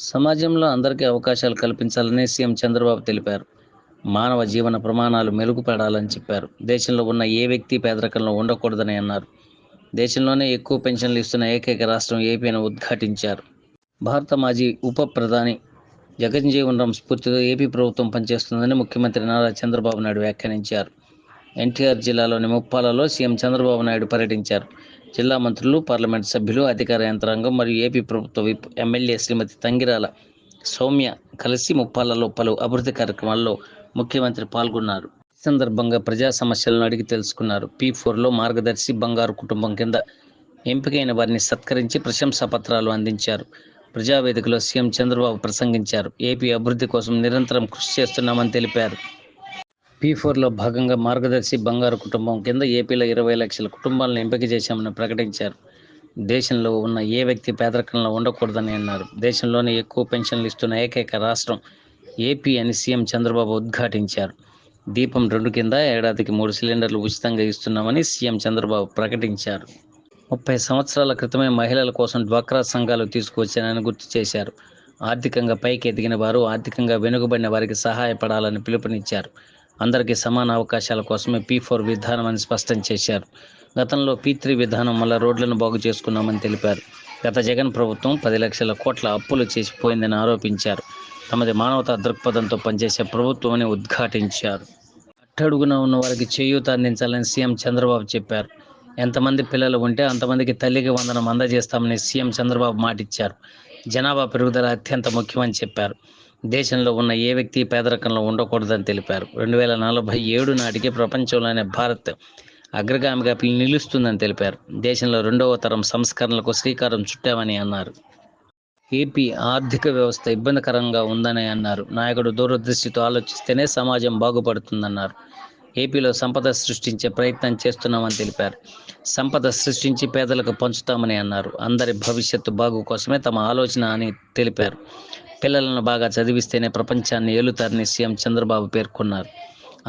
సమాజంలో అందరికీ అవకాశాలు కల్పించాలని సీఎం చంద్రబాబు తెలిపారు. మానవ జీవన ప్రమాణాలు మెరుగుపడాలని చెప్పారు. దేశంలో ఉన్న ఏ వ్యక్తి పేదరికంలో ఉండకూడదని అన్నారు. దేశంలోనే ఎక్కువ పెన్షన్లు ఇస్తున్న ఏకైక రాష్ట్రం ఏపీ అని ఉద్ఘాటించారు. భారత మాజీ ఉప ప్రధాని జగజ్జీవన్ రామ్ స్ఫూర్తితో ఏపీ ప్రభుత్వం పనిచేస్తుందని ముఖ్యమంత్రి నారా చంద్రబాబు నాయుడు వ్యాఖ్యానించారు. ఎన్టీఆర్ జిల్లాలోని ముప్పాలలో సీఎం చంద్రబాబు నాయుడు పర్యటించారు. జిల్లా మంత్రులు, పార్లమెంట్ సభ్యులు, అధికార యంత్రాంగం మరియు ఏపీ ప్రభుత్వ విప్ ఎమ్మెల్యే శ్రీమతి తంగిరాల సౌమ్య కలిసి ముప్పాలలో పలు అభివృద్ధి కార్యక్రమాల్లో ముఖ్యమంత్రి పాల్గొన్నారు. ఈ సందర్భంగా ప్రజా సమస్యలను అడిగి తెలుసుకున్నారు. P4లో మార్గదర్శి బంగారు కుటుంబం కింద ఎంపికైన వారిని సత్కరించి ప్రశంసా పత్రాలు అందించారు. ప్రజావేదికలో సీఎం చంద్రబాబు ప్రసంగించారు. ఏపీ అభివృద్ధి కోసం నిరంతరం కృషి చేస్తున్నామని తెలిపారు. P4లో భాగంగా మార్గదర్శి బంగారు కుటుంబం కింద ఏపీలో 20 లక్షల కుటుంబాలను ఎంపిక చేశామని ప్రకటించారు. దేశంలో ఉన్న ఏ వ్యక్తి పేదరికంలో ఉండకూడదని అన్నారు. దేశంలోనే ఎక్కువ పెన్షన్లు ఇస్తున్న ఏకైక రాష్ట్రం ఏపీ అని సీఎం చంద్రబాబు ఉద్ఘాటించారు. దీపం 2 కింద ఏడాదికి 3 సిలిండర్లు ఉచితంగా ఇస్తున్నామని సీఎం చంద్రబాబు ప్రకటించారు. 30 సంవత్సరాల క్రితమే మహిళల కోసం డ్వాక్రా సంఘాలు తీసుకువచ్చానని గుర్తు చేశారు. ఆర్థికంగా పైకి ఎదిగిన వారు, ఆర్థికంగా వెనుకబడిన వారికి సహాయపడాలని పిలుపునిచ్చారు. అందరికీ సమాన అవకాశాల కోసమే P4 విధానం అని స్పష్టం చేశారు. గతంలో P3 విధానం వల్ల రోడ్లను బాగు చేసుకున్నామని తెలిపారు. గత జగన్ ప్రభుత్వం 10 లక్షల కోట్ల అప్పులు చేసిపోయిందని ఆరోపించారు. తమది మానవతా దృక్పథంతో పనిచేసే ప్రభుత్వం అని ఉద్ఘాటించారు. అట్టడుగున ఉన్న వారికి చేయూత అందించాలని సీఎం చంద్రబాబు చెప్పారు. ఎంతమంది పిల్లలు ఉంటే అంతమందికి తల్లికి వందనం అందజేస్తామని సీఎం చంద్రబాబు మాటిచ్చారు. జనాభా పెరుగుదల అత్యంత ముఖ్యమని చెప్పారు. దేశంలో ఉన్న ఏ వ్యక్తి పేదరికంలో ఉండకూడదని తెలిపారు. 2047 నాటికి ప్రపంచంలోనే భారత్ అగ్రగామిగా నిలుస్తుందని తెలిపారు. దేశంలో 2వ తరం సంస్కరణలకు శ్రీకారం చుట్టామని అన్నారు. ఏపీ ఆర్థిక వ్యవస్థ ఇబ్బందికరంగా ఉందని అన్నారు. నాయకుడు దూరదృష్టితో ఆలోచిస్తేనే సమాజం బాగుపడుతుందన్నారు. ఏపీలో సంపద సృష్టించే ప్రయత్నం చేస్తున్నామని తెలిపారు. సంపద సృష్టించి పేదలకు పంచుతామని అన్నారు. అందరి భవిష్యత్తు బాగు కోసమే తమ ఆలోచన అని తెలిపారు. పిల్లలను బాగా చదివిస్తేనే ప్రపంచాన్ని ఏలుతారని సీఎం చంద్రబాబు పేర్కొన్నారు.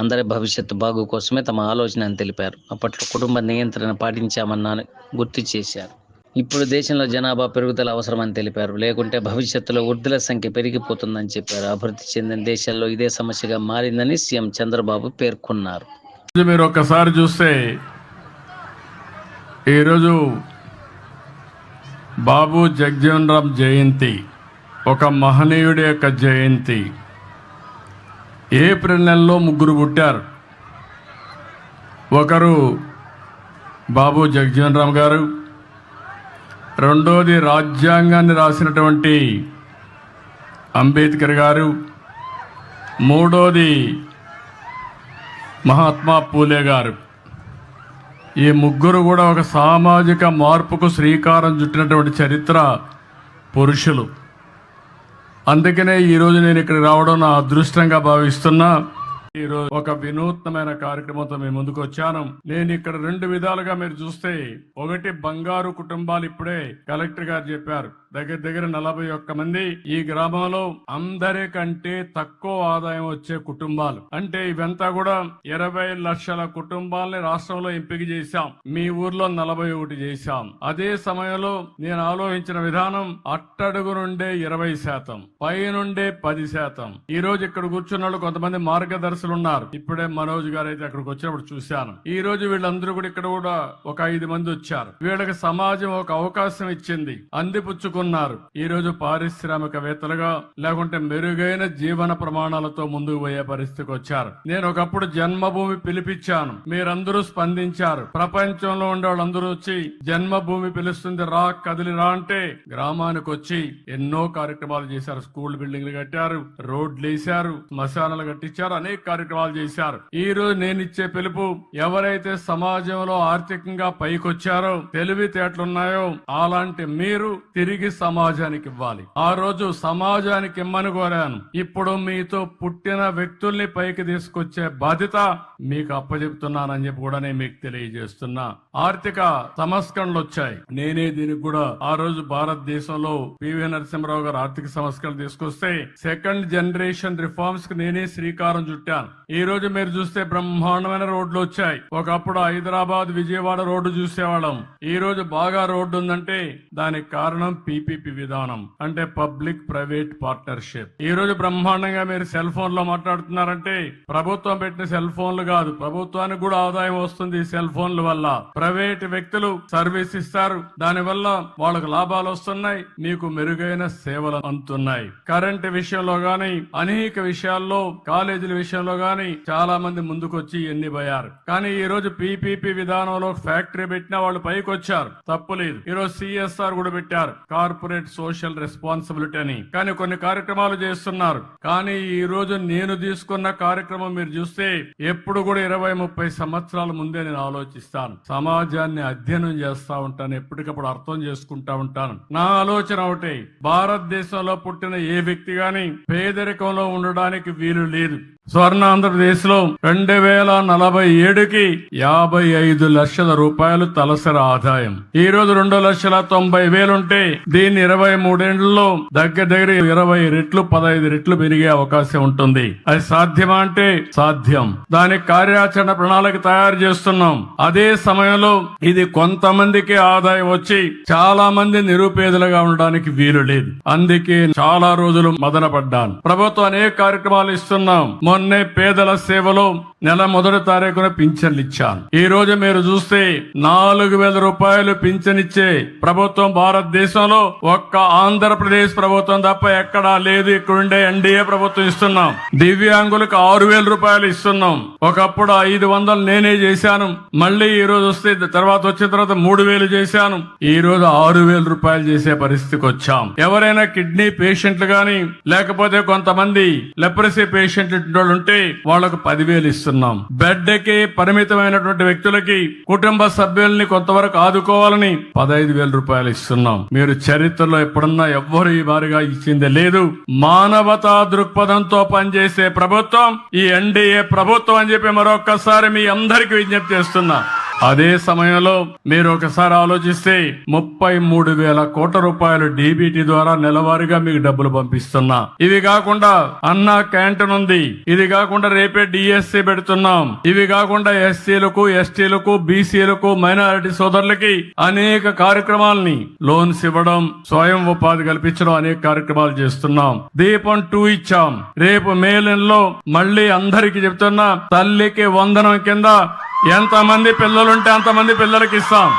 అందరి భవిష్యత్తు బాగు కోసమే తమ ఆలోచన అని తెలిపారు. అప్పట్లో కుటుంబ నియంత్రణ పాటించామని గుర్తు చేశారు. ఇప్పుడు దేశంలో జనాభా పెరుగుదల అవసరమని తెలిపారు. లేకుంటే భవిష్యత్తులో వృద్ధుల సంఖ్య పెరిగిపోతుందని చెప్పారు. అభివృద్ధి చెందిన దేశాల్లో ఇదే సమస్యగా మారిందని సీఎం చంద్రబాబు పేర్కొన్నారు. మీరు ఒక్కసారి చూస్తే ఈరోజు బాబు జగజ్జీవన్ రామ్ జయంతి, ఒక మహనీయుడి యొక్క జయంతి. ఏప్రిల్ నెలలో 3 పుట్టారు. ఒకరు బాబు జగజ్జీవన్ రామ్ గారు, రెండోది రాజ్యాంగాన్ని రాసినటువంటి అంబేద్కర్ గారు, మూడోది మహాత్మా పూలే గారు. ఈ 3 కూడా ఒక సామాజిక మార్పుకు శ్రీకారం చుట్టినటువంటి చరిత్ర పురుషులు. అందుకనే ఈరోజు నేను ఇక్కడికి రావడం నా అదృష్టంగా భావిస్తున్నా. ఈరోజు ఒక వినూత్నమైన కార్యక్రమంతో మేము ముందుకు వచ్చాను. నేను ఇక్కడ 2 విధాలుగా మీరు చూస్తే, ఒకటి బంగారు కుటుంబాలు. ఇప్పుడే కలెక్టర్ గారు చెప్పారు, దగ్గర 41 మంది ఈ గ్రామంలో అందరికంటే తక్కువ ఆదాయం వచ్చే కుటుంబాలు. అంటే ఇవంతా కూడా 20 లక్షల కుటుంబాలని రాష్ట్రంలో ఎంపిక చేశాం. మీ ఊర్లో 41 చేశాం. అదే సమయంలో నేను ఆలోచించిన విధానం, అట్టడుగు నుండే 20%, పై నుండే 10%. ఈ రోజు ఇక్కడ కూర్చున్న కొంతమంది మార్గదర్శకులు ఉన్నారు. ఇప్పుడే మనోజ్ గారు అయితే అక్కడికి వచ్చినప్పుడు చూశాను. ఈ రోజు వీళ్ళందరూ కూడా ఇక్కడ కూడా ఒక 5 మంది వచ్చారు. వీళ్ళకి సమాజం ఒక అవకాశం ఇచ్చింది, అందిపుచ్చుకున్నారు. ఈ రోజు పారిశ్రామికవేత్తలుగా, లేకుంటే మెరుగైన జీవన ప్రమాణాలతో ముందుకు పోయే పరిస్థితికి వచ్చారు. నేను ఒకప్పుడు జన్మభూమి పిలిపించాను, మీరందరూ స్పందించారు. ప్రపంచంలో ఉండే వాళ్ళందరూ వచ్చి జన్మభూమి పిలుస్తుంది, రా కదిలి రా అంటే గ్రామానికి వచ్చి ఎన్నో కార్యక్రమాలు చేశారు. స్కూల్ బిల్డింగ్లు కట్టారు, రోడ్లు వేశారు, శ్మశానాలు కట్టించారు, అనేక కార్యక్రమాలు చేశారు. ఈ రోజు నేను ఇచ్చే పిలుపు, ఎవరైతే సమాజంలో ఆర్థికంగా పైకొచ్చారో, తెలివితేటలున్నాయో, అలాంటి మీరు తిరిగి సమాజానికి ఇవ్వాలి. ఆ రోజు సమాజానికి ఇమ్మని కోరాను. ఇప్పుడు మీతో పుట్టిన వ్యక్తుల్ని పైకి తీసుకొచ్చే బాధ్యత మీకు అప్పచెప్తున్నానని చెప్పి కూడా నేను మీకు తెలియజేస్తున్నా. ఆర్థిక సంస్కరణలు వచ్చాయి. నేనే దీనికి కూడా ఆ రోజు భారతదేశంలో పివి నరసింహరావు గారు ఆర్థిక సంస్కరణలు తీసుకొస్తే, 2nd జనరేషన్ రిఫార్మ్స్ కి నేనే శ్రీకారం చుట్టాను. ఈ రోజు మీరు చూస్తే బ్రహ్మాండమైన రోడ్లు వచ్చాయి. ఒకప్పుడు హైదరాబాద్, విజయవాడ రోడ్డు చూసేవాళ్ళం. ఈ రోజు బాగా రోడ్డు ఉందంటే దానికి కారణం పీపీపీ విధానం అంటే పబ్లిక్ ప్రైవేట్ పార్ట్నర్షిప్. ఈ రోజు బ్రహ్మాండంగా మీరు సెల్ ఫోన్ లో మాట్లాడుతున్నారంటే ప్రభుత్వం పెట్టిన సెల్ ఫోన్లు కాదు, ప్రభుత్వానికి కూడా ఆదాయం వస్తుంది ఈ సెల్ ఫోన్ల వల్ల. ప్రైవేట్ వ్యక్తులు సర్వీస్ ఇస్తారు, దాని వల్ల వాళ్ళకు లాభాలు వస్తున్నాయి, మీకు మెరుగైన సేవలు అందుతున్నాయి. కరెంట్ విషయంలో గాని అనేక విషయాల్లో, కాలేజీల విషయంలో గాని చాలా మంది ముందుకొచ్చి ఎన్ని పోయారు. కానీ ఈ రోజు పీపీపీ విధానంలో ఫ్యాక్టరీ పెట్టిన వాళ్ళు పైకి వచ్చారు, తప్పులేదు. ఈ రోజు సిఎస్ఆర్ కూడా పెట్టారు, కార్పొరేట్ సోషల్ రెస్పాన్సిబిలిటీ అని. కానీ కొన్ని కార్యక్రమాలు చేస్తున్నారు. కానీ ఈ రోజు నేను తీసుకున్న కార్యక్రమం మీరు చూస్తే ఎప్పుడు కూడా 20-30 సంవత్సరాల ముందే నేను ఆలోచిస్తాను, సమాజాన్ని అధ్యయనం చేస్తా ఉంటాను, ఎప్పటికప్పుడు అర్థం చేసుకుంటా ఉంటాను. నా ఆలోచన ఒకటే, భారతదేశంలో పుట్టిన ఏ వ్యక్తి గాని పేదరికంలో ఉండడానికి వీలు లేదు. స్వర్ణ ఆంధ్రప్రదేశ్ లో 2047కి 55 లక్షల రూపాయలు తలసరి ఆదాయం. ఈ రోజు 2,90,000 ఉంటే దీన్ని 23 ఏళ్లలో దగ్గర 20 రెట్లు 15 రెట్లు పెరిగే అవకాశం ఉంటుంది. అది సాధ్యమా అంటే సాధ్యం. దానికి కార్యాచరణ ప్రణాళిక తయారు చేస్తున్నాం. అదే సమయంలో ఇది కొంతమందికి ఆదాయం వచ్చి చాలా మంది నిరుపేదలుగా ఉండడానికి వీలు లేదు. అందుకే చాలా రోజులు మదన పడ్డాను. ప్రభుత్వం అనేక కార్యక్రమాలు ఇస్తున్నాం. మొన్నే పేదల సేవలో నెల 1వ తారీఖున పింఛన్లు ఇచ్చాను. ఈ రోజు మీరు చూస్తే 4,000 రూపాయలు పింఛన్ ఇచ్చే ప్రభుత్వం భారతదేశంలో ఒక్క ఆంధ్రప్రదేశ్ ప్రభుత్వం తప్ప ఎక్కడా లేదు. ఇక్కడుండే ఎన్డీఏ ప్రభుత్వం ఇస్తున్నాం. దివ్యాంగులకు 6,000 రూపాయలు ఇస్తున్నాం. ఒకప్పుడు 500 నేనే చేశాను. మళ్ళీ ఈ రోజు వస్తే తర్వాత వచ్చిన తర్వాత 3,000 చేశాను. ఈ రోజు 6,000 రూపాయలు చేసే పరిస్థితికి వచ్చాం. ఎవరైనా కిడ్నీ పేషెంట్లు గాని లేకపోతే కొంతమంది లెప్రసీ పేషెంట్లు ఉంటే వాళ్లకు 10,000 ఇస్తున్నాం. బెడ్ కి పరిమితమైనటువంటి వ్యక్తులకి కుటుంబ సభ్యుల్ని కొంతవరకు ఆదుకోవాలని 15,000 రూపాయలు ఇస్తున్నాం. మీరు చరిత్రలో ఎప్పుడన్నా ఎవ్వరు ఈ వారిగా ఇచ్చిందే లేదు. మానవతా దృక్పథంతో పనిచేసే ప్రభుత్వం ఈ ఎన్డీఏ ప్రభుత్వం అని చెప్పి మరొక్కసారి మీ అందరికీ విజ్ఞప్తి చేస్తున్నా. అదే సమయంలో మీరు ఒకసారి ఆలోచిస్తే 33,000 కోట్ల రూపాయలు డీబీటీ ద్వారా నెలవారీగా మీకు డబ్బులు పంపిస్తున్నా. ఇవి కాకుండా అన్నా క్యాంటీన్ ఉంది. ఇది కాకుండా రేపే డిఎస్సి పెడుతున్నాం. ఇవి కాకుండా ఎస్సీలకు, ఎస్టీలకు, బీసీలకు, మైనారిటీ సోదరులకి అనేక కార్యక్రమాలని లోన్స్ ఇవ్వడం, స్వయం ఉపాధి కల్పించడం అనేక కార్యక్రమాలు చేస్తున్నాం. దీపం 2 ఇచ్చాం. రేపు మే నెలలో మళ్ళీ అందరికి చెప్తున్నా, తల్లికి వందనం కింద ఎంతమంది పిల్లలుంటే అంతమంది పిల్లలకి ఇస్తాం.